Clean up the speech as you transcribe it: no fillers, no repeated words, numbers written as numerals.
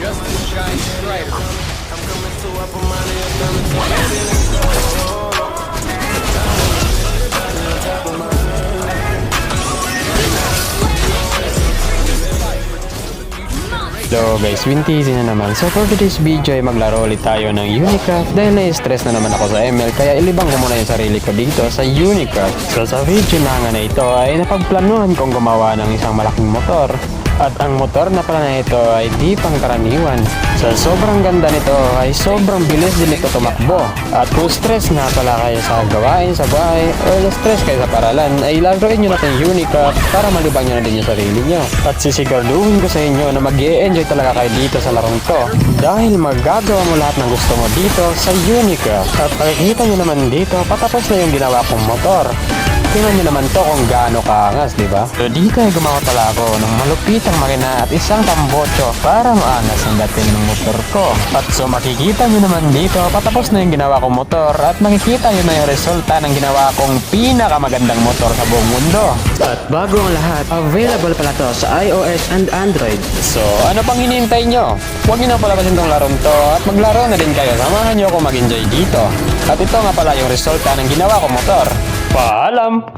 So guys, Winty na naman. So for today's video ay maglaro ulit tayo ng Unicraft dahil na-stress na naman ako sa ML kaya ilibang ko muna yung sarili ko dito sa Unicraft. So sa video na ito ay napagplanuhan kong gumawa ng isang malaking motor. At ang motor na pala na ito ay di pangkaraniwan. Sa sobrang ganda nito ay sobrang bilis din ito tumakbo. At kung stress nga pala kayo sa gawain sa bahay o stress kayo sa paralan ay laruin nyo natin Unicraft para malibang nyo na din yung sarili nyo. At sisiguraduhin ko sa inyo na mag-i-enjoy talaga kayo dito sa larong to. Dahil magagawa mo lahat ng gusto mo dito sa Unicraft. At makikita nyo naman dito patapos na yung ginawa kong motor. Tingnan nyo naman to kung gaano kaangas, di ba? So dito ay gumawa pala ako ng malupitang makina at isang tambotso para maangas ang dating ng motor ko. At so makikita nyo naman dito patapos na yung ginawa kong motor at makikita nyo na yung resulta ng ginawa kong pinakamagandang motor sa buong mundo. At bago ang lahat, available pala to sa iOS and Android. So ano pang hinihintay nyo? Huwag nyo na palabasin tong larong to at maglaro na din kayo. Samahan nyo ako mag-enjoy dito. At ito nga pala yung resulta ng ginawa kong motor. Paalam!